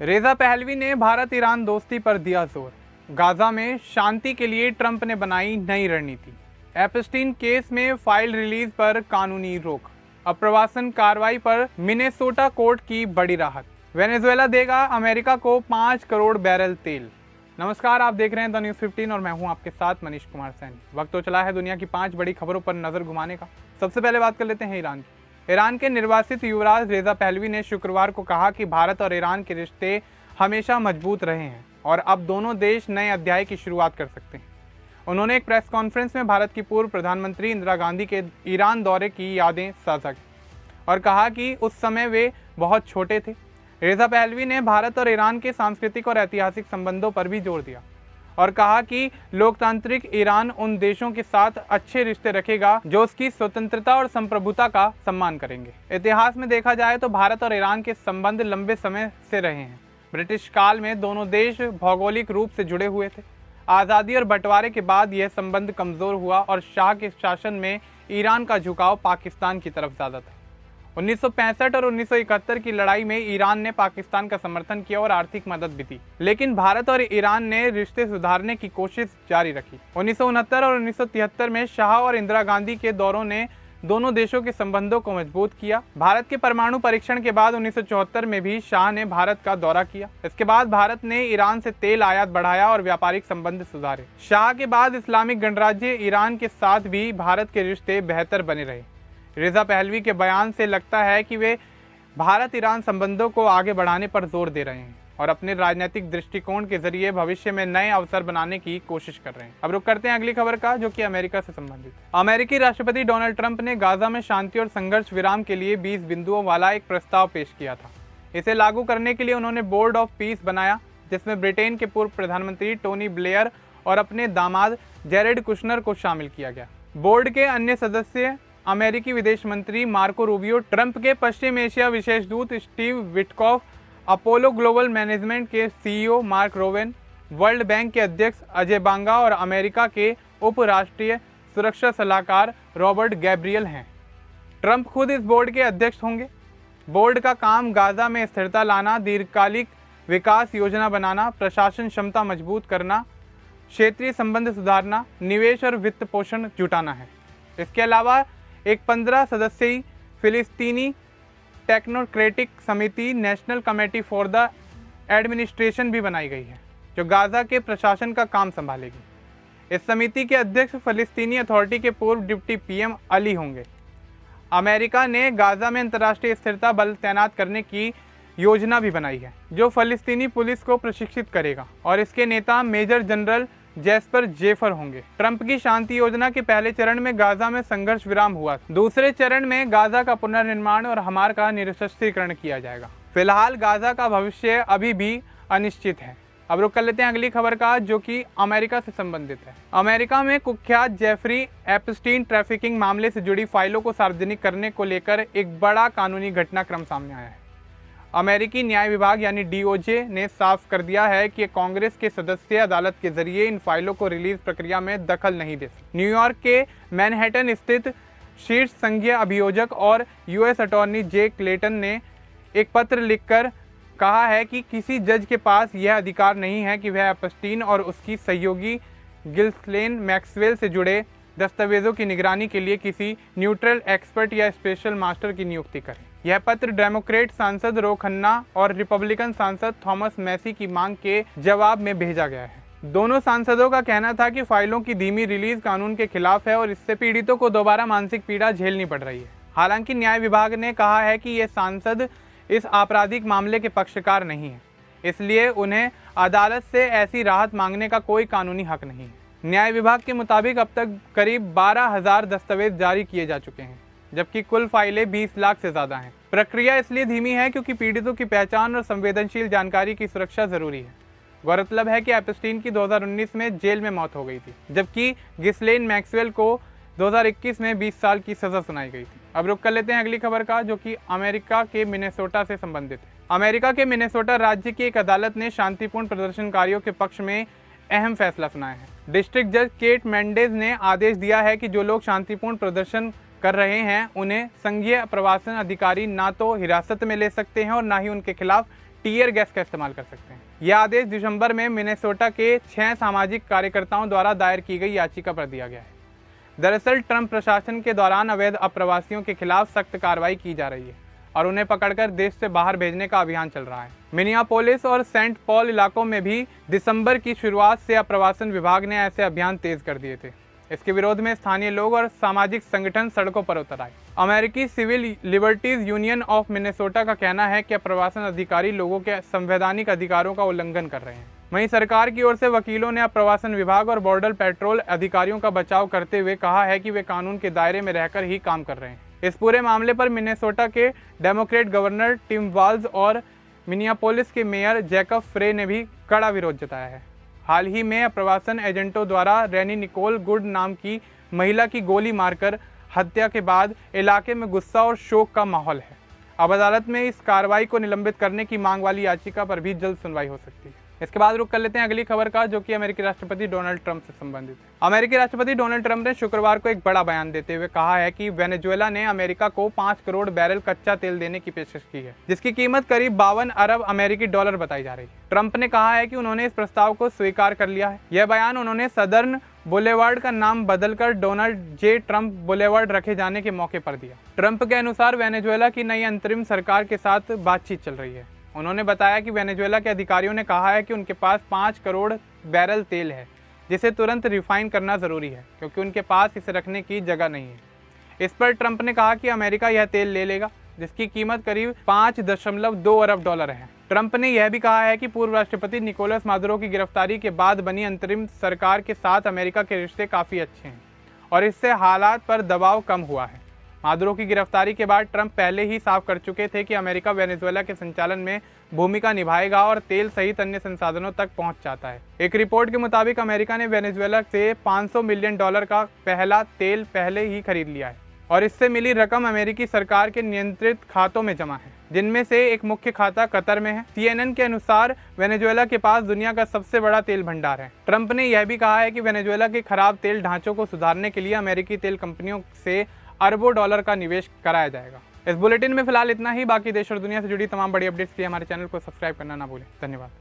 रेजा पहलवी ने भारत ईरान दोस्ती पर दिया जोर। गाजा में शांति के लिए ट्रंप ने बनाई नई रणनीति। एपस्टीन केस में फाइल रिलीज पर कानूनी रोक। अप्रवासन कार्रवाई पर मिनेसोटा कोर्ट की बड़ी राहत। वेनेजुएला देगा अमेरिका को 5 करोड़ बैरल तेल। नमस्कार, आप देख रहे हैं द न्यूज़ 15 और मैं हूं आपके साथ मनीष कुमार सैनी। वक्त तो चला है दुनिया की 5 बड़ी खबरों पर नजर घुमाने का। सबसे पहले बात कर लेते हैं ईरान की। ईरान के निर्वासित युवराज रेजा पहलवी ने शुक्रवार को कहा कि भारत और ईरान के रिश्ते हमेशा मजबूत रहे हैं और अब दोनों देश नए अध्याय की शुरुआत कर सकते हैं। उन्होंने एक प्रेस कॉन्फ्रेंस में भारत की पूर्व प्रधानमंत्री इंदिरा गांधी के ईरान दौरे की यादें साझा की और कहा कि उस समय वे बहुत छोटे थे। रेजा पहलवी ने भारत और ईरान के सांस्कृतिक और ऐतिहासिक संबंधों पर भी जोर दिया और कहा कि लोकतांत्रिक ईरान उन देशों के साथ अच्छे रिश्ते रखेगा जो उसकी स्वतंत्रता और संप्रभुता का सम्मान करेंगे। इतिहास में देखा जाए तो भारत और ईरान के संबंध लंबे समय से रहे हैं। ब्रिटिश काल में दोनों देश भौगोलिक रूप से जुड़े हुए थे। आज़ादी और बंटवारे के बाद यह संबंध कमजोर हुआ और शाह के शासन में ईरान का झुकाव पाकिस्तान की तरफ ज़्यादा था। 1965 और 1971 की लड़ाई में ईरान ने पाकिस्तान का समर्थन किया और आर्थिक मदद भी दी, लेकिन भारत और ईरान ने रिश्ते सुधारने की कोशिश जारी रखी। 1969 और 1973 में शाह और इंदिरा गांधी के दौरों ने दोनों देशों के संबंधों को मजबूत किया। भारत के परमाणु परीक्षण के बाद 1974 में भी शाह ने भारत का दौरा किया। इसके बाद भारत ने ईरान से तेल आयात बढ़ाया और व्यापारिक संबंध सुधारे। शाह के बाद इस्लामिक गणराज्य ईरान के साथ भी भारत के रिश्ते बेहतर बने रहे। रेजा पहलवी के बयान से लगता है कि वे भारत ईरान संबंधों को आगे बढ़ाने पर जोर दे रहे हैं और अपने राजनीतिक दृष्टिकोण के जरिए भविष्य में नए अवसर बनाने की कोशिश कर रहे हैं। अब रुक करते हैं अगली खबर का, जो कि अमेरिका से संबंधित है। अमेरिकी राष्ट्रपति डोनाल्ड ट्रंप ने गाजा में शांति और संघर्ष विराम के लिए 20 बिंदुओं वाला एक प्रस्ताव पेश किया था। इसे लागू करने के लिए उन्होंने बोर्ड ऑफ पीस बनाया, जिसमें ब्रिटेन के पूर्व प्रधानमंत्री टोनी ब्लेयर और अपने दामाद जेरेड कुशनर को शामिल किया गया। बोर्ड के अन्य सदस्य अमेरिकी विदेश मंत्री मार्को रूबियो, ट्रंप के पश्चिम एशिया विशेष दूत Steve Witkoff, Apollo global management के सीईओ मार्क रोवेन, वर्ल्ड बैंक के अध्यक्ष अजय बांगा और अमेरिका के उप राष्ट्रीय सुरक्षा सलाहकार रॉबर्ट गैब्रियल हैं। ट्रंप खुद इस बोर्ड के अध्यक्ष होंगे। बोर्ड का काम गाजा में स्थिरता लाना, दीर्घकालिक विकास योजना बनाना, प्रशासन क्षमता मजबूत करना, क्षेत्रीय संबंध सुधारना, निवेश और वित्त पोषण जुटाना है। इसके अलावा एक 15 सदस्यीय फिलिस्तीनी टेक्नोक्रेटिक समिति national committee for the administration भी बनाई गई है, जो गाजा के प्रशासन का काम संभालेगी। इस समिति के अध्यक्ष फिलिस्तीनी अथॉरिटी के पूर्व डिप्टी पीएम अली होंगे। अमेरिका ने गाजा में अंतर्राष्ट्रीय स्थिरता बल तैनात करने की योजना भी बनाई है, जो फिलिस्तीनी पुलिस को प्रशिक्षित करेगा और इसके नेता मेजर जनरल जैस्पर जेफर होंगे। ट्रंप की शांति योजना के पहले चरण में गाजा में संघर्ष विराम हुआ। दूसरे चरण में गाजा का पुनर्निर्माण और हमार का निरस्त्रीकरण किया जाएगा। फिलहाल गाजा का भविष्य अभी भी अनिश्चित है। अब रुक कर लेते हैं अगली खबर का, जो कि अमेरिका से संबंधित है। अमेरिका में कुख्यात जेफरी एपस्टीन ट्रैफिकिंग मामले से जुड़ी फाइलों को सार्वजनिक करने को लेकर एक बड़ा कानूनी घटनाक्रम सामने आया है। अमेरिकी न्याय विभाग यानी डीओजे ने साफ कर दिया है कि कांग्रेस के सदस्य अदालत के जरिए इन फाइलों को रिलीज प्रक्रिया में दखल नहीं दे सकते। न्यूयॉर्क के मैनहट्टन स्थित शीर्ष संघीय अभियोजक और यूएस अटॉर्नी जे क्लेटन ने एक पत्र लिखकर कहा है कि किसी जज के पास यह अधिकार नहीं है कि वह एपस्टीन और उसकी सहयोगी गिल्सलेन मैक्सवेल से जुड़े दस्तावेजों की निगरानी के लिए किसी न्यूट्रल एक्सपर्ट या स्पेशल मास्टर की नियुक्ति करे। यह पत्र डेमोक्रेट सांसद रो खन्ना और रिपब्लिकन सांसद थॉमस मैसी की मांग के जवाब में भेजा गया है। दोनों सांसदों का कहना था कि फाइलों की धीमी रिलीज कानून के खिलाफ है और इससे पीड़ितों को दोबारा मानसिक पीड़ा झेलनी पड़ रही है। हालांकि न्याय विभाग ने कहा है कि ये सांसद इस आपराधिक मामले के पक्षकार नहीं है, इसलिए उन्हें अदालत से ऐसी राहत मांगने का कोई कानूनी हक नहीं है। न्याय विभाग के मुताबिक अब तक करीब 12,000 दस्तावेज जारी किए जा चुके हैं, जबकि कुल फाइलें 20 लाख से ज्यादा हैं। प्रक्रिया इसलिए धीमी है क्योंकि पीड़ितों की पहचान और संवेदनशील जानकारी की सुरक्षा जरूरी है। गौरतलब है कि एपस्टीन की 2019 में जेल में मौत हो गई थी, जबकि गिस्लेन मैक्सवेल को 2021 में 20 साल की सजा सुनाई गई थी। अब रुक कर लेते हैं अगली खबर का, जो कि अमेरिका के मिनेसोटा से संबंधित है। अमेरिका के मिनेसोटा राज्य की एक अदालत ने शांतिपूर्ण प्रदर्शनकारियों के पक्ष में अहम फैसला सुनाया है। डिस्ट्रिक्ट जज केट मेंडेज ने आदेश दिया है कि जो लोग शांतिपूर्ण प्रदर्शन कर रहे हैं उन्हें संघीय प्रवासन अधिकारी ना तो हिरासत में ले सकते हैं और ना ही उनके खिलाफ टीयर गैस का इस्तेमाल कर सकते हैं। यह आदेश दिसंबर में मिनेसोटा के 6 सामाजिक कार्यकर्ताओं द्वारा दायर की गई याचिका पर दिया गया है। दरअसल ट्रंप प्रशासन के दौरान अवैध अप्रवासियों के खिलाफ सख्त कार्रवाई की जा रही है और उन्हें पकड़कर देश से बाहर भेजने का अभियान चल रहा है। मिनियापोलिस और सेंट पॉल इलाकों में भी दिसंबर की शुरुआत से अप्रवासन विभाग ने ऐसे अभियान तेज कर दिए थे। इसके विरोध में स्थानीय लोग और सामाजिक संगठन सड़कों पर उतर आए। अमेरिकी civil liberties union of Minnesota का कहना है कि अप्रवासन अधिकारी लोगों के संवैधानिक अधिकारों का उल्लंघन कर रहे हैं। वहीं सरकार की ओर से वकीलों ने अप्रवासन विभाग और बॉर्डर पेट्रोल अधिकारियों का बचाव करते हुए कहा है कि वे कानून के दायरे में रहकर ही काम कर रहे हैं। इस पूरे मामले पर मिनेसोटा के डेमोक्रेट गवर्नर टिम वाल्ज और मिनियापोलिस के मेयर जैकब फ्रे ने भी कड़ा विरोध जताया है। हाल ही में अप्रवासन एजेंटों द्वारा रेनी निकोल गुड नाम की महिला की गोली मारकर हत्या के बाद इलाके में गुस्सा और शोक का माहौल है। अब अदालत में इस कार्रवाई को निलंबित करने की मांग वाली याचिका पर भी जल्द सुनवाई हो सकती है। इसके बाद रुख कर लेते हैं अगली खबर का, जो कि अमेरिकी राष्ट्रपति डोनाल्ड ट्रंप से संबंधित है। अमेरिकी राष्ट्रपति डोनाल्ड ट्रंप ने शुक्रवार को एक बड़ा बयान देते हुए कहा है कि वेनेजुएला ने अमेरिका को 5 करोड़ बैरल कच्चा तेल देने की पेशकश की है, जिसकी कीमत करीब 52 अरब अमेरिकी डॉलर बताई जा रही है। ट्रंप ने कहा है कि उन्होंने इस प्रस्ताव को स्वीकार कर लिया है। यह बयान उन्होंने सदर्न बुलेवार्ड का नाम बदलकर डोनाल्ड जे ट्रंप बुलेवार्ड रखे जाने के मौके पर दिया। ट्रंप के अनुसार वेनेजुएला की नई अंतरिम सरकार के साथ बातचीत चल रही है। उन्होंने बताया कि वेनेजुएला के अधिकारियों ने कहा है कि उनके पास 5 करोड़ बैरल तेल है, जिसे तुरंत रिफाइन करना जरूरी है क्योंकि उनके पास इसे रखने की जगह नहीं है। इस पर ट्रंप ने कहा कि अमेरिका यह तेल ले लेगा, जिसकी कीमत करीब 5.2 अरब डॉलर है। ट्रंप ने यह भी कहा है कि पूर्व राष्ट्रपति निकोलस मादुरो की गिरफ्तारी के बाद बनी अंतरिम सरकार के साथ अमेरिका के रिश्ते काफ़ी अच्छे हैं और इससे हालात पर दबाव कम हुआ है। मादुरो की गिरफ्तारी के बाद ट्रंप पहले ही साफ कर चुके थे कि अमेरिका वेनेजुएला के संचालन में भूमिका निभाएगा और तेल सहित अन्य संसाधनों तक पहुंच जाता है। एक रिपोर्ट के मुताबिक अमेरिका ने वेनेजुएला से 500 मिलियन डॉलर का पहला तेल पहले ही खरीद लिया है और इससे मिली रकम अमेरिकी सरकार के नियंत्रित खातों में जमा है, जिनमें से एक मुख्य खाता कतर में है। CNN के अनुसार वेनेजुएला के पास दुनिया का सबसे बड़ा तेल भंडार है। ट्रंप ने यह भी कहा है कि वेनेजुएला के खराब तेल ढांचों को सुधारने के लिए अमेरिकी तेल कंपनियों से अरबों डॉलर का निवेश कराया जाएगा। इस बुलेटिन में फिलहाल इतना ही। बाकी देश और दुनिया से जुड़ी तमाम बड़ी अपडेट्स के लिए हमारे चैनल को सब्सक्राइब करना ना भूलें। धन्यवाद।